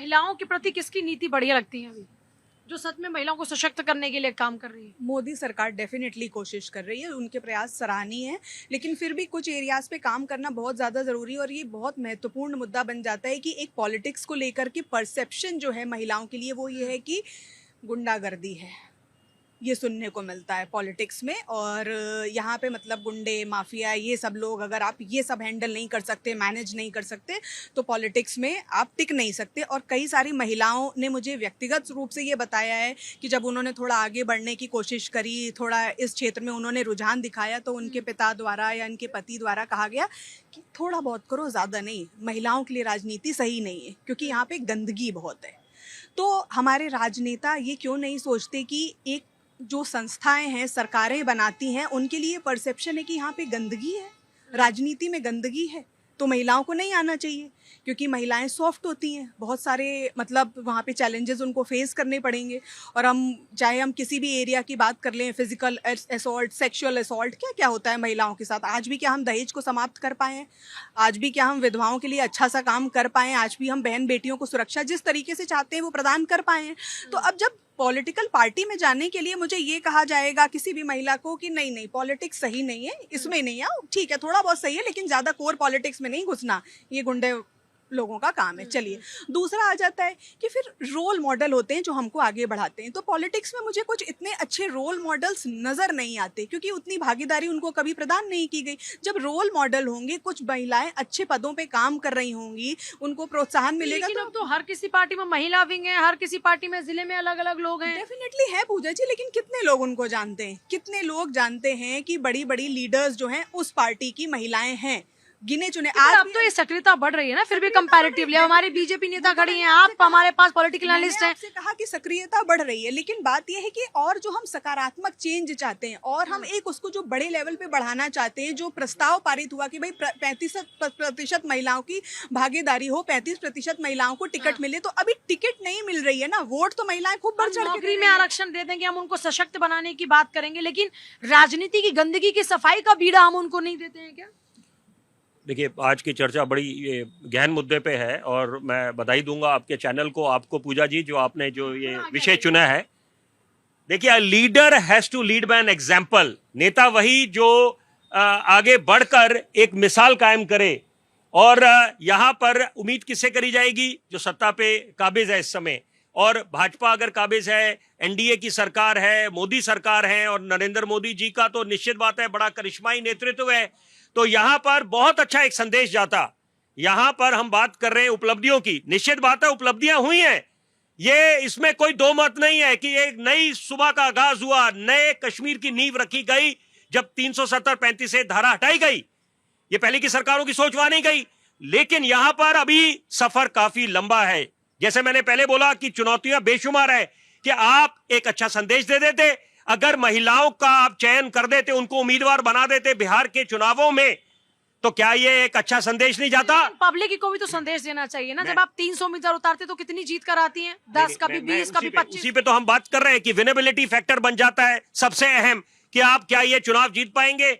महिलाओं के प्रति किसकी नीति बढ़िया लगती है अभी, जो सच में महिलाओं को सशक्त करने के लिए काम कर रही है? मोदी सरकार डेफिनेटली कोशिश कर रही है, उनके प्रयास सराहनीय है, लेकिन फिर भी कुछ एरियाज पे काम करना बहुत ज़्यादा ज़रूरी है। और ये बहुत महत्वपूर्ण मुद्दा बन जाता है कि एक पॉलिटिक्स को लेकर के परसेप्शन जो है महिलाओं के लिए वो ये है कि गुंडागर्दी है, ये सुनने को मिलता है पॉलिटिक्स में। और यहाँ पे मतलब गुंडे माफिया ये सब लोग, अगर आप ये सब हैंडल नहीं कर सकते, मैनेज नहीं कर सकते, तो पॉलिटिक्स में आप टिक नहीं सकते। और कई सारी महिलाओं ने मुझे व्यक्तिगत रूप से ये बताया है कि जब उन्होंने थोड़ा आगे बढ़ने की कोशिश करी, थोड़ा इस क्षेत्र में उन्होंने रुझान दिखाया, तो उनके पिता द्वारा या उनके पति द्वारा कहा गया कि थोड़ा बहुत करो, ज़्यादा नहीं, महिलाओं के लिए राजनीति सही नहीं है, क्योंकि यहाँ पे गंदगी बहुत है। तो हमारे राजनेता ये क्यों नहीं सोचते कि एक जो संस्थाएं हैं, सरकारें बनाती हैं, उनके लिए परसेप्शन है कि यहाँ पे गंदगी है, राजनीति में गंदगी है, तो महिलाओं को नहीं आना चाहिए, क्योंकि महिलाएं सॉफ्ट होती हैं, बहुत सारे मतलब वहाँ पे चैलेंजेस उनको फेस करने पड़ेंगे। और चाहे हम किसी भी एरिया की बात कर लें, फिजिकल असॉल्ट, सेक्सुअल असॉल्ट, क्या क्या होता है महिलाओं के साथ। आज भी क्या हम दहेज को समाप्त कर पाए हैं? आज भी क्या हम विधवाओं के लिए अच्छा सा काम कर पाए हैं? आज भी हम बहन बेटियों को सुरक्षा जिस तरीके से चाहते हैं वो प्रदान कर पाए हैं? तो अब जब पॉलिटिकल पार्टी में जाने के लिए मुझे ये कहा जाएगा किसी भी महिला को कि नहीं नहीं, पॉलिटिक्स सही नहीं है, इसमें नहीं आओ, ठीक है थोड़ा बहुत सही है, लेकिन ज़्यादा कोर पॉलिटिक्स में नहीं घुसना, ये गुंडे लोगों का काम है। चलिए, दूसरा आ जाता है कि फिर रोल मॉडल होते हैं जो हमको आगे बढ़ाते हैं। तो पॉलिटिक्स में मुझे कुछ इतने अच्छे रोल मॉडल्स नज़र नहीं आते, क्योंकि उतनी भागीदारी उनको कभी प्रदान नहीं की गई। जब रोल मॉडल होंगे, कुछ महिलाएं अच्छे पदों पे काम कर रही होंगी, उनको प्रोत्साहन मिलेगा। लेकिन अब तो हर किसी पार्टी में महिला विंग है, हर किसी पार्टी में जिले में अलग अलग लोग हैं। डेफिनेटली है पूजा जी, लेकिन कितने लोग उनको जानते हैं? कितने लोग जानते हैं कि बड़ी बड़ी लीडर्स जो हैं उस पार्टी की महिलाएं हैं? गिने चुने। आज अब तो ये सक्रियता बढ़ रही है ना, फिर भी कंपैरेटिवली हमारे बीजेपी नेता खड़ी हैं, आप हमारे पास पॉलिटिकल एनालिस्ट हैं। आपसे कहा कि सक्रियता बढ़ रही है, लेकिन बात यह है कि और जो हम सकारात्मक चेंज चाहते हैं और हम एक उसको जो बड़े लेवल पे बढ़ाना चाहते हैं, जो प्रस्ताव पारित हुआ कि भाई 35% महिलाओं की भागीदारी हो, 35% महिलाओं को टिकट मिले, तो अभी टिकट नहीं मिल रही है ना। वोट तो महिलाएं खूब बढ़ चढ़ के नौकरी में आरक्षण दे देंगे, हम उनको सशक्त बनाने की बात करेंगे, लेकिन राजनीति की गंदगी की सफाई का बीड़ा हम उनको नहीं देते हैं क्या? देखिए, आज की चर्चा बड़ी गहन मुद्दे पे है और मैं बधाई दूंगा आपके चैनल को, आपको पूजा जी, जो आपने जो ये विषय चुना है। देखिए, leader has to lead by an example. नेता वही जो आगे बढ़कर एक मिसाल कायम करे। और यहाँ पर उम्मीद किससे करी जाएगी? जो सत्ता पे काबिज है इस समय। और भाजपा अगर काबिज है, एनडीए की सरकार है, मोदी सरकार है, और नरेंद्र मोदी जी का तो निश्चित बात है बड़ा करिश्माई नेतृत्व है, तो यहां पर बहुत अच्छा एक संदेश जाता। यहां पर हम बात कर रहे हैं उपलब्धियों की, निश्चित बात है उपलब्धियां हुई हैं, ये इसमें कोई दो मत नहीं है कि एक नई सुबह का आगाज हुआ, नए कश्मीर की नींव रखी गई जब 370-35 से धारा हटाई गई। ये पहले की सरकारों की सोच वहां नहीं गई, लेकिन यहां पर अभी सफर काफी लंबा है। जैसे मैंने पहले बोला कि चुनौतियां बेशुमार है, कि आप एक अच्छा संदेश दे देते, अगर महिलाओं का आप चयन कर देते, उनको उम्मीदवार बना देते बिहार के चुनावों में, तो क्या ये एक अच्छा संदेश नहीं जाता? पब्लिक को भी तो संदेश देना चाहिए ना। जब आप 300 उम्मीदवार उतारते तो कितनी जीत कर आती हैं? 10, कभी 20, कभी 25। उसी पे तो हम बात कर रहे हैं कि विनेबिलिटी फैक्टर बन जाता है सबसे अहम, कि आप क्या ये चुनाव जीत पाएंगे।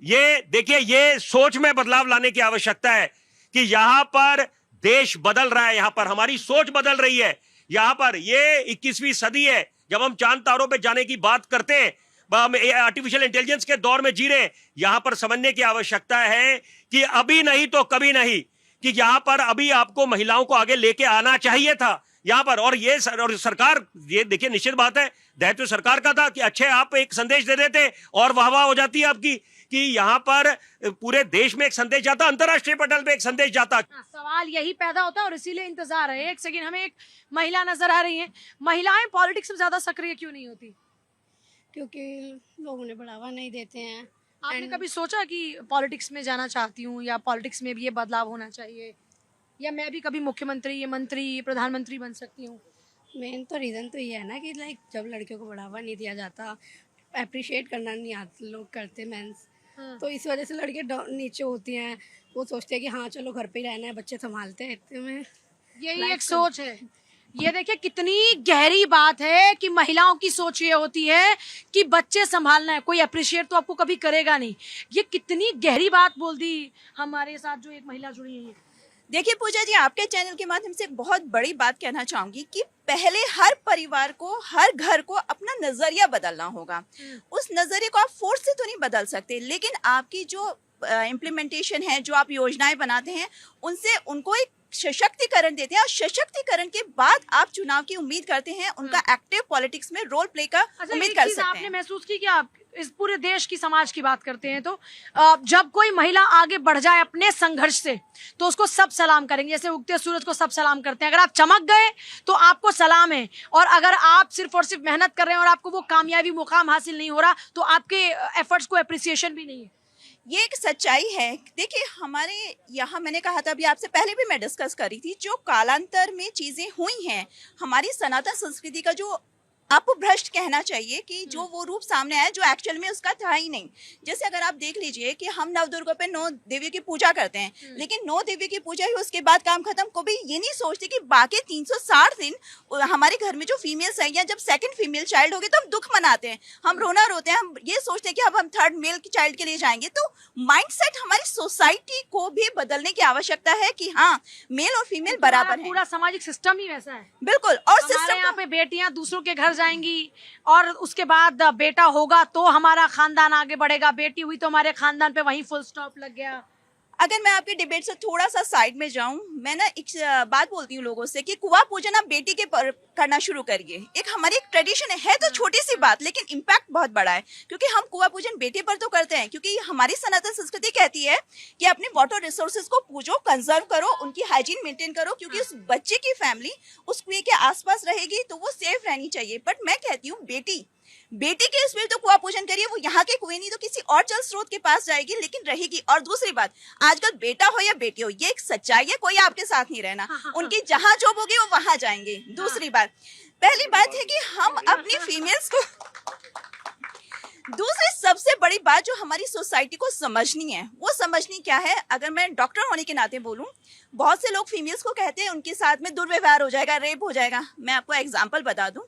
ये देखिए, ये सोच में बदलाव लाने की आवश्यकता है कि यहां पर देश बदल रहा है, यहां पर हमारी सोच बदल रही है। यहां पर ये 21वीं सदी है, जब हम चांद तारों पे जाने की बात करते हैं, हम आर्टिफिशियल इंटेलिजेंस के दौर में जी रहे हैं। यहां पर समझने की आवश्यकता है कि अभी नहीं तो कभी नहीं, कि यहां पर अभी आपको महिलाओं को आगे लेके आना चाहिए था यहां पर। और ये और सरकार, ये देखिए निश्चित बात है दायित्व सरकार का था कि अच्छे आप एक संदेश दे देते और वाह हो जाती है आपकी, कि यहां पर पूरे देश में एक संदेश जाता, अंतरराष्ट्रीय पटल पे एक संदेश जाता। सवाल यही पैदा होता है और इसीलिए इंतजार है। एक सेकंड, हमें एक महिला नजर आ रही है। महिलाएं पॉलिटिक्स में ज्यादा सक्रिय क्यों नहीं होती? क्योंकि लोग उन्हें बढ़ावा नहीं देते हैं। आपने कभी सोचा कि पॉलिटिक्स में जाना चाहती हूँ, या पॉलिटिक्स में भी ये बदलाव होना चाहिए, या मैं भी कभी मुख्यमंत्री, मंत्री, प्रधानमंत्री बन सकती हूँ? मेन तो रीज़न तो ये है ना कि लाइक जब लड़कियों को बढ़ावा नहीं दिया जाता, अप्रिशिएट करना नहीं आते लोग करते मेंस, तो इस वजह से लड़कियाँ नीचे होती हैं। वो सोचते हैं कि हाँ चलो घर पे ही रहना है, बच्चे संभालते हैं, इतने में यही एक सोच है। ये देखिए कितनी गहरी बात है कि महिलाओं की सोच ये होती है कि बच्चे संभालना है, कोई अप्रिशिएट तो आपको कभी करेगा नहीं। ये कितनी गहरी बात बोल दी। हमारे साथ जो एक महिला जुड़ी है, देखिए पूजा जी, आपके चैनल के माध्यम से एक बहुत बड़ी बात कहना चाहूंगी कि पहले हर परिवार को, हर घर को अपना नजरिया बदलना होगा। उस नजरिए को आप फोर्स से तो नहीं बदल सकते, लेकिन आपकी जो इम्प्लीमेंटेशन है, जो आप योजनाएं बनाते हैं, उनसे उनको एक सशक्तिकरण देते हैं, और सशक्तिकरण के बाद आप चुनाव की उम्मीद करते हैं, उनका एक्टिव पॉलिटिक्स में रोल प्ले का अच्छा, उम्मीद एक कर चीज सकते आपने हैं। महसूस की कि आप इस पूरे देश की, समाज की बात करते हैं तो जब कोई महिला आगे बढ़ जाए अपने संघर्ष से तो उसको सब सलाम करेंगे, जैसे उगते सूरज को सब सलाम करते हैं। अगर आप चमक गए तो आपको सलाम है, और अगर आप सिर्फ और सिर्फ मेहनत कर रहे हैं और आपको वो कामयाबी, मुकाम हासिल नहीं हो रहा, तो आपके एफर्ट्स को अप्रिसिएशन भी नहीं है। ये एक सच्चाई है। देखिए हमारे यहाँ, मैंने कहा था अभी आपसे पहले भी मैं डिस्कस करी थी, जो कालांतर में चीजें हुई हैं, हमारी सनातन संस्कृति का जो अपभ्रष्ट कहना चाहिए, कि जो वो रूप सामने आया जो एक्चुअल में उसका था ही नहीं। जैसे अगर आप देख लीजिए कि हम नवदुर्गा पे 9 देवियों की पूजा करते हैं, लेकिन 9 देवियों की पूजा ही उसके बाद काम खत्म। कभी ये नहीं सोचते कि बाकी 360 दिन हमारे घर में जो फीमेल्स है, या जब सेकंड फीमेल चाइल्ड होगी तो हम दुख मनाते हैं, हम रोना रोते हैं, हम ये सोचते हैं कि अब हम थर्ड मेल चाइल्ड के लिए जाएंगे। तो माइंडसेट हमारी सोसाइटी को भी बदलने की आवश्यकता है कि हाँ, मेल और फीमेल बराबर है। पूरा सामाजिक सिस्टम ही वैसा है। बिल्कुल। और हमारे सिस्टम यहाँ पे बेटियां दूसरों के घर जाएंगी, और उसके बाद बेटा होगा तो हमारा खानदान आगे बढ़ेगा, बेटी हुई तो हमारे खानदान पे वहीं फुल स्टॉप लग गया। अगर मैं आपके डिबेट से थोड़ा सा साइड में जाऊं, मैं ना एक बात बोलती हूँ लोगों से कि कुआं पूजन आप बेटी के पर करना शुरू करिए। एक हमारी एक ट्रेडिशन है तो छोटी सी बात, लेकिन इम्पैक्ट बहुत बड़ा है, क्योंकि हम कुआं पूजन बेटे पर तो करते हैं, क्योंकि हमारी सनातन संस्कृति कहती है कि अपने वाटर रिसोर्सेज को पूजो, कंजर्व करो, उनकी हाइजीन मेंटेन करो, क्योंकि उस बच्चे की फैमिली उस कुएं के आसपास रहेगी तो वो सेफ रहनी चाहिए। बट मैं कहती हूँ बेटी के इसमें तो कुआं पूजन करिए, वो यहाँ के कुएं नहीं तो किसी और जल स्रोत के पास जाएगी, लेकिन रहेगी। और दूसरी बात, आजकल बेटा हो या बेटी हो, ये एक सच्चाई है, कोई आपके साथ नहीं रहना, उनकी जहां जॉब होगी वो वहां जाएंगे। दूसरी बात, पहली बात है कि हम अपनी फीमेल्स को, दूसरी सबसे बड़ी बात जो हमारी सोसाइटी को समझनी है, वो समझनी क्या है। अगर मैं डॉक्टर होने के नाते बोलूं, बहुत से लोग फीमेल्स को कहते हैं उनके साथ में दुर्व्यवहार हो जाएगा, रेप हो जाएगा। मैं आपको एग्जांपल बता दूं,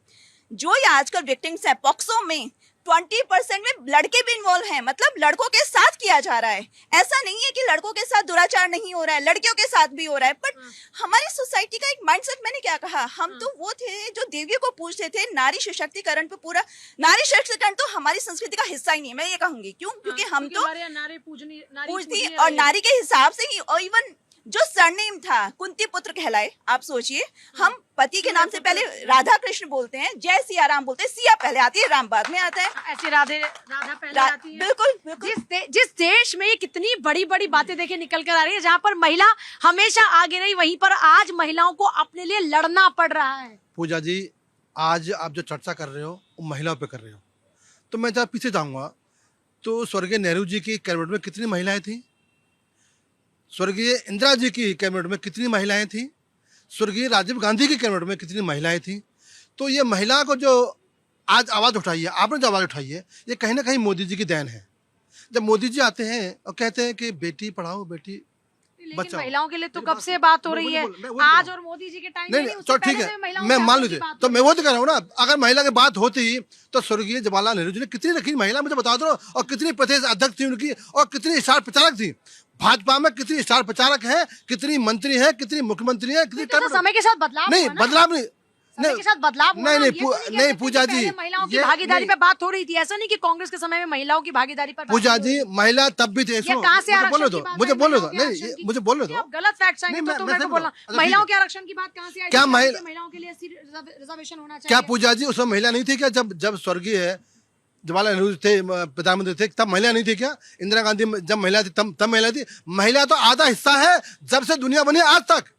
जो ये आजकल विक्टिम्स है पॉक्सो में, 20% में लड़के भी इन्वॉल्व हैं, मतलब लड़कों के साथ किया जा रहा है। ऐसा नहीं है कि लड़कों के साथ दुराचार नहीं हो रहा है, लड़कियों के साथ भी हो रहा है। बट हमारी सोसाइटी का एक माइंडसेट, मैंने क्या कहा, हम तो वो थे जो देवियों को पूजते थे, नारी सशक्तिकरण पे पूरा, नारी सशक्तिकरण तो हमारी संस्कृति का हिस्सा ही नहीं है, मैं ये कहूंगी। क्यों? क्योंकि हम तो पूजती और नारी के हिसाब से ही। और इवन जो सरनेम था कुंती पुत्र कहलाए, आप सोचिए, हम पति के नाम से पहले राधा कृष्ण बोलते हैं, जय सिया राम बोलते हैं, सिया पहले आती है, राम बाद में आता है। ऐसे राधा पहले आती है। बिल्कुल बिल्कुल। जिस देश में ये कितनी बड़ी बड़ी बातें देखे निकल कर आ रही है, जहाँ पर महिला हमेशा आगे रही, वहीं पर आज महिलाओं को अपने लिए लड़ना पड़ रहा है। पूजा जी, आज आप जो चर्चा कर रहे हो वो महिलाओं पे कर रहे हो, तो मैं जब पीछे जाऊंगा तो स्वर्गीय नेहरू जी की कैबिनेट में कितनी महिलाएं थी, स्वर्गीय इंदिरा जी की कैबिनेट में कितनी महिलाएं थी, स्वर्गीय राजीव गांधी की कैबिनेट में कितनी महिलाएं थी। तो ये महिला को जो आज आवाज़ उठाई है, आपने जो आवाज़ उठाई है, ये कहीं ना कहीं मोदी जी की देन है। जब मोदी जी आते हैं और कहते हैं कि बेटी पढ़ाओ बेटी लेकिन बचाओ, महिलाओं के लिए तो मेरी कब बात- से बात हो मैं रही वही है, बोल- मैं वही आज बोल- और मोदी जी के टाइम नहीं में नहीं, उससे तो ठीक पहले है, से महिलाओं मैं की मान आज़ादी लीजिए, की बात तो हो मैं वो तो कह रहा हूँ ना, अगर महिला की बात होती तो स्वर्गीय जवाहरलाल नेहरू जी ने कितनी रखी महिला, मुझे बता दो, और कितनी प्रदेश अध्यक्ष थी उनकी, और कितनी स्टार प्रचारक थी भाजपा में, कितनी स्टार प्रचारक है, कितनी मंत्री है, कितनी मुख्यमंत्री है, कितनी तो समय के साथ बदलाव नहीं हुआ ना? बदलाव नहीं, समय के साथ बदलाव हुआ नहीं, ना? नहीं, ये तो कह नहीं, सकते पूजा कि पहले जी, महिलाओं की ये भागीदारी नहीं। पे बात हो रही थी, ऐसा नहीं कि कांग्रेस के समय में महिलाओं की भागीदारी पर बात पूजा नहीं हो जी, रही थी। महिला तब भी थे, ये सुनो, कहाँ से मुझे आरक्षण बोलने की दो, बात मुझे आई? बोलने दो, महिलाओं के नहीं, आरक्षण की? मुझे बोलने कि दो। आप गलत फैक्ट्स आएंगे नहीं, तो मैं मेरे को समझ बोलना, रहा हूँ। अच्छा, महिलाओं ठीक के आरक्षण की बात कहाँ से आई? क्या कि महिला- महिलाओं के लिए रिजर्वेशन होना क्या चाहिए? पूजा जी उसमें महिला नहीं थी क्या? जब स्वर्गीय जवाहरलाल नेहरू थे प्रधानमंत्री थे, तब महिला नहीं थी क्या? इंदिरा गांधी जब महिला थी तब महिला थी। महिला तो आधा हिस्सा है जब से दुनिया बनी आज तक।